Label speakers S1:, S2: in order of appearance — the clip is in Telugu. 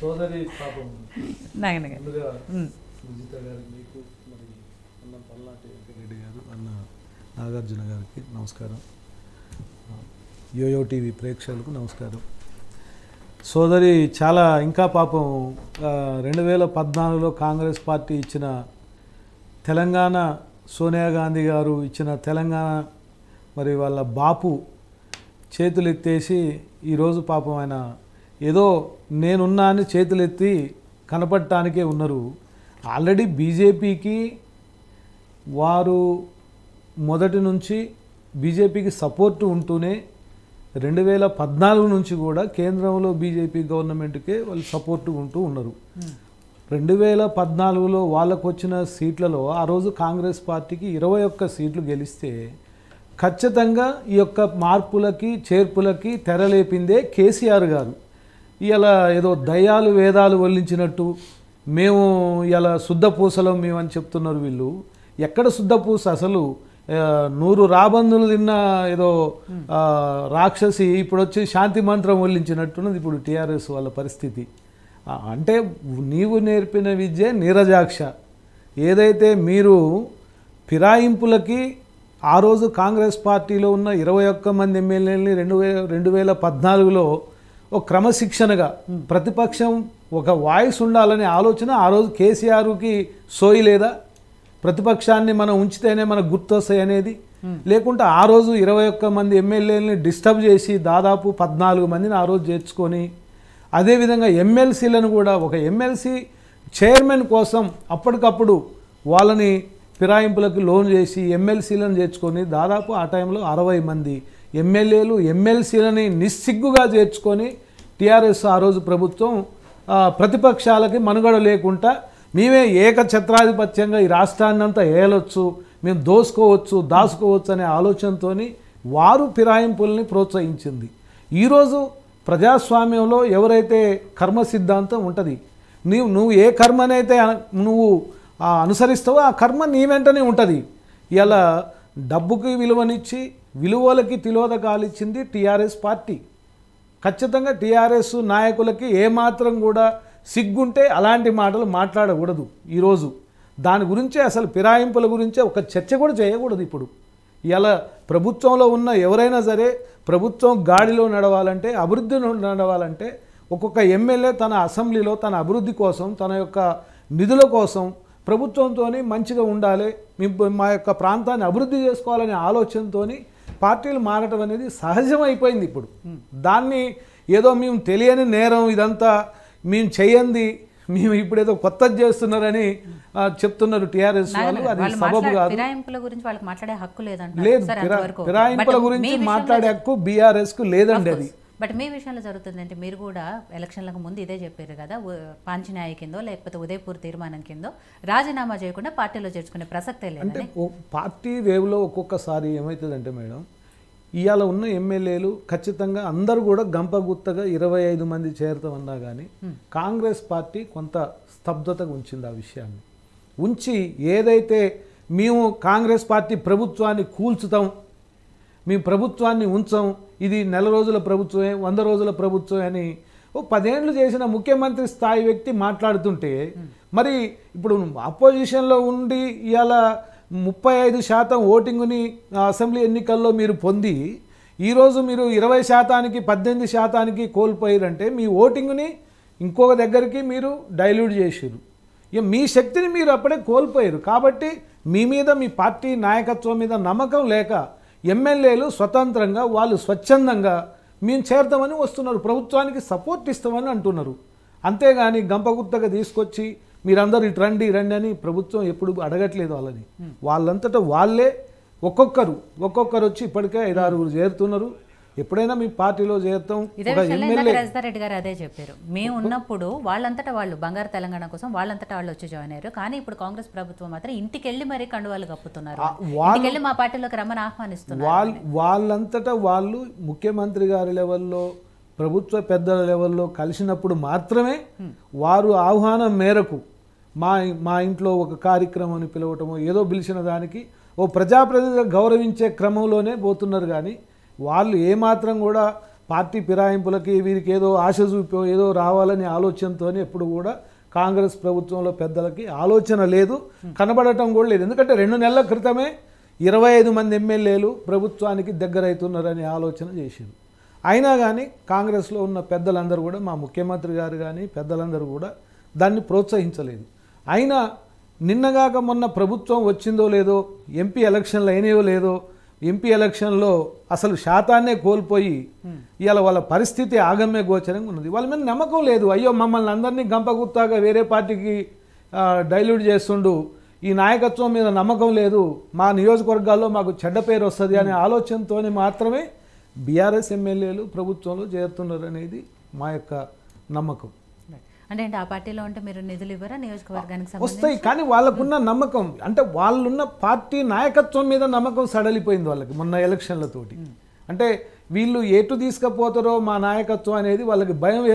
S1: సోదరి పాపం
S2: ముందుగా
S1: విజిత గారికి మీకు మరి అన్న పల్నాటి వెంకటరెడ్డి గారు అన్న నాగార్జున గారికి నమస్కారం. యోయో టీవీ ప్రేక్షకులకు నమస్కారం. సోదరి చాలా ఇంకా పాపం 2014లో కాంగ్రెస్ పార్టీ ఇచ్చిన తెలంగాణ, సోనియా గాంధీ గారు ఇచ్చిన తెలంగాణ మరి వాళ్ళ బాపు చేతులెత్తేసి ఈరోజు పాపం ఆయన ఏదో నేనున్నా అని చేతులెత్తి కనపడటానికే ఉన్నారు. ఆల్రెడీ బీజేపీకి వారు మొదటి నుంచి బీజేపీకి సపోర్టు ఉంటూనే 2014 నుంచి కూడా కేంద్రంలో బీజేపీ గవర్నమెంట్కే వాళ్ళు సపోర్టు ఉంటూ ఉన్నారు. 2014లో వాళ్ళకు వచ్చిన సీట్లలో ఆ రోజు కాంగ్రెస్ పార్టీకి 21 సీట్లు గెలిస్తే ఖచ్చితంగా ఈ యొక్క మార్పులకి చేర్పులకి తెరలేపిందే కేసీఆర్ గారు. ఇలా ఏదో దయ్యాలు వేదాలు వల్లించినట్టు మేము ఇలా శుద్ధపూసలం మేమని చెప్తున్నారు వీళ్ళు. ఎక్కడ శుద్ధపూస? అసలు 100 రాబందులు తిన్న ఏదో రాక్షసి ఇప్పుడు వచ్చి శాంతి మంత్రం వల్లించినట్టున్నది ఇప్పుడు టీఆర్ఎస్ వాళ్ళ పరిస్థితి. అంటే నీవు నేర్పిన విద్య నీరజాక్ష. ఏదైతే మీరు ఫిరాయింపులకి ఆ రోజు కాంగ్రెస్ పార్టీలో ఉన్న 21 మంది ఎమ్మెల్యేలని 2014లో ఒక క్రమశిక్షణగా ప్రతిపక్షం ఒక వాయిస్ ఉండాలనే ఆలోచన ఆ రోజు కేసీఆర్కి సోయి లేదా? ప్రతిపక్షాన్ని మనం ఉంచితేనే మనకు గుర్తొస్తాయి అనేది లేకుంటే ఆ రోజు 21 మంది ఎమ్మెల్యేలని డిస్టర్బ్ చేసి దాదాపు 14 మందిని ఆ రోజు చేర్చుకొని అదేవిధంగా ఎమ్మెల్సీలను కూడా ఒక ఎమ్మెల్సీ చైర్మన్ కోసం అప్పటికప్పుడు వాళ్ళని ఫిరాయింపులకు లోన్ చేసి ఎమ్మెల్సీలను చేర్చుకొని దాదాపు ఆ టైంలో 60 మంది ఎమ్మెల్యేలు ఎమ్మెల్సీలని నిస్సిగ్గుగా చేర్చుకొని టీఆర్ఎస్ ఆ రోజు ప్రభుత్వం ప్రతిపక్షాలకి మనుగడ లేకుండా మేమే ఏకఛత్రాధిపత్యంగా ఈ రాష్ట్రాన్ని అంతా ఏలొచ్చు, మేము దాచుకోవచ్చు అనే ఆలోచనతో వారు ఫిరాయింపుల్ని ప్రోత్సహించింది. ఈరోజు ప్రజాస్వామ్యంలో ఎవరైతే కర్మ సిద్ధాంతం ఉంటుంది, నువ్వు ఏ కర్మనైతే నువ్వు అనుసరిస్తావో ఆ కర్మ నీ వెంటనే ఉంటుంది. ఇలా డబ్బుకి విలువనిచ్చి విలువలకి తిలోదకాలు ఇచ్చింది టీఆర్ఎస్ పార్టీ. ఖచ్చితంగా టీఆర్ఎస్ నాయకులకి ఏమాత్రం కూడా సిగ్గుంటే అలాంటి మాటలు మాట్లాడకూడదు. ఈరోజు దాని గురించే అసలు ఫిరాయింపుల గురించే ఒక చర్చ కూడా చేయకూడదు. ఇప్పుడు ఇలా ప్రభుత్వంలో ఉన్న ఎవరైనా సరే ప్రభుత్వం గాడిలో నడవాలంటే, అభివృద్ధి నడవాలంటే ఒక్కొక్క ఎమ్మెల్యే తన అసెంబ్లీలో తన అభివృద్ధి కోసం, తన యొక్క నిధుల కోసం ప్రభుత్వంతో మంచిగా ఉండాలి, మా యొక్క ప్రాంతాన్ని అభివృద్ధి చేసుకోవాలనే ఆలోచనతో పార్టీలు మారటం అనేది సహజమైపోయింది. ఇప్పుడు దాన్ని ఏదో మేము తెలియని నేరం ఇదంతా మేము చేయండి, మేము ఇప్పుడు ఏదో కొత్తది చేస్తున్నారని చెప్తున్నారు టీఆర్ఎస్ వాళ్ళు. అది సబబు కాదు.
S2: ఫిరాయింపుల గురించి వాళ్ళకి మాట్లాడే హక్కు లేదంట.
S1: లేదు, ఫిరాయింపుల గురించి మాట్లాడే హక్కు బీఆర్ఎస్కు లేదండి. అది
S2: బట్ మీ విషయంలో జరుగుతుందంటే మీరు కూడా ఎలక్షన్లకు ముందు ఇదే చెప్పారు కదా, పాంచన్యాయ కిందో లేకపోతే ఉదయపూర్ తీర్మానం కిందో రాజీనామా చేయకుండా పార్టీలో చేర్చుకునే ప్రసక్తే లేదు.
S1: అంటే పార్టీ వేవ్లో ఒక్కొక్కసారి ఏమవుతుందంటే మేడం, ఇవాళ ఉన్న ఎమ్మెల్యేలు ఖచ్చితంగా అందరూ కూడా గంపగుత్తగా 25 మంది చేరుతామన్నా కానీ కాంగ్రెస్ పార్టీ కొంత స్తబ్దతగా ఉంచింది ఆ విషయాన్ని. ఉంచి ఏదైతే మేము కాంగ్రెస్ పార్టీ ప్రభుత్వాన్ని కూల్చుతాం, మేము ప్రభుత్వాన్ని ఉంచాం, ఇది 100 రోజుల ప్రభుత్వమే 100 రోజుల ప్రభుత్వమే అని 10 ఏళ్ళు చేసిన ముఖ్యమంత్రి స్థాయి వ్యక్తి మాట్లాడుతుంటే, మరి ఇప్పుడు అపోజిషన్లో ఉండి ఇవాళ 35% ఓటింగ్ని అసెంబ్లీ ఎన్నికల్లో మీరు పొంది ఈరోజు మీరు 20%కి 18%కి కోల్పోయారంటే మీ ఓటింగ్ని ఇంకొక దగ్గరికి మీరు డైల్యూట్ చేసారు. ఇక మీ శక్తిని మీరు అప్పుడే కోల్పోయారు. కాబట్టి మీ మీద మీ పార్టీ నాయకత్వం మీద నమ్మకం లేక ఎమ్మెల్యేలు స్వతంత్రంగా వాళ్ళు స్వచ్ఛందంగా మేము చేరతామని వస్తున్నారు, ప్రభుత్వానికి సపోర్ట్ ఇస్తామని అంటున్నారు. అంతేగాని గంపగుత్తగా తీసుకొచ్చి మీరందరూ ఇటు రండి అని ప్రభుత్వం ఎప్పుడు అడగట్లేదు వాళ్ళని. వాళ్ళంతటా వాళ్ళే ఒక్కొక్కరు వచ్చి ఇప్పటికే 5-6 చేరుతున్నారు. ఎప్పుడైనా మీ పార్టీలో చేరుతాం.
S2: రెడ్డి గారు అదే చెప్పారు, మేము ఉన్నప్పుడు వాళ్ళంతటా వాళ్ళు బంగారు తెలంగాణ కోసం వాళ్ళంతటా వాళ్ళు వచ్చి జాయిన్ అయ్యారు. కానీ ఇప్పుడు కాంగ్రెస్ ప్రభుత్వం మాత్రం ఇంటికి వెళ్ళి మరీ కండువాలు కప్పుతున్నారు, ఇంటికి వెళ్ళి మా పార్టీలోకి రమ్మని ఆహ్వానిస్తున్నారు.
S1: వాళ్ళంతటా వాళ్ళు ముఖ్యమంత్రి గారి లెవెల్లో ప్రభుత్వ పెద్దల లెవెల్లో కలిసినప్పుడు మాత్రమే వారు ఆహ్వానం మేరకు మా ఇంట్లో ఒక కార్యక్రమాన్ని పిలవటమో ఏదో పిలిచిన దానికి ఓ ప్రజాప్రతినిధిగా గౌరవించే క్రమంలోనే పోతున్నారు. కానీ వాళ్ళు ఏమాత్రం కూడా పార్టీ ఫిరాయింపులకి వీరికి ఏదో ఆశ చూపో ఏదో రావాలని ఆలోచనతో ఎప్పుడు కూడా కాంగ్రెస్ ప్రభుత్వంలో పెద్దలకి ఆలోచన లేదు, కనబడటం కూడా లేదు. ఎందుకంటే 2 నెలల క్రితమే 25 మంది ఎమ్మెల్యేలు ప్రభుత్వానికి దగ్గరవుతున్నారని ఆలోచన చేశారు. అయినా కానీ కాంగ్రెస్లో ఉన్న పెద్దలందరూ కూడా, మా ముఖ్యమంత్రి గారు కానీ పెద్దలందరూ కూడా దాన్ని ప్రోత్సహించలేదు. అయినా నిన్నగాక మొన్న ప్రభుత్వం వచ్చిందో లేదో, ఎంపీ ఎలక్షన్లు అయినాయో లేదో, ఎంపీ ఎలక్షన్లో అసలు శాతాన్నే కోల్పోయి ఇవాళ వాళ్ళ పరిస్థితి ఆగమ్య గోచరంగా ఉన్నది. వాళ్ళ మీద నమ్మకం లేదు. అయ్యో మమ్మల్ని అందరినీ గంపగుత్తాగా వేరే పార్టీకి డైల్యూట్ చేస్తుండు, ఈ నాయకత్వం మీద నమ్మకం లేదు, మా నియోజకవర్గాల్లో మాకు చెడ్డ పేరు వస్తుంది అనే ఆలోచనతోనే మాత్రమే బీఆర్ఎస్ ఎమ్మెల్యేలు ప్రభుత్వంలో చేరుతున్నారు అనేది మా యొక్క నమ్మకం.
S2: అంటే ఆ పార్టీలో ఉంటే మీరు నిధులు ఇవ్వరా నియోజకవర్గానికి?
S1: వస్తాయి, కానీ వాళ్ళకున్న నమ్మకం అంటే వాళ్ళున్న పార్టీ నాయకత్వం మీద నమ్మకం సడలిపోయింది వాళ్ళకి మొన్న ఎలక్షన్లతోటి. అంటే వీళ్ళు ఎటు తీసుకుపోతారో మా నాయకత్వం అనేది వాళ్ళకి భయం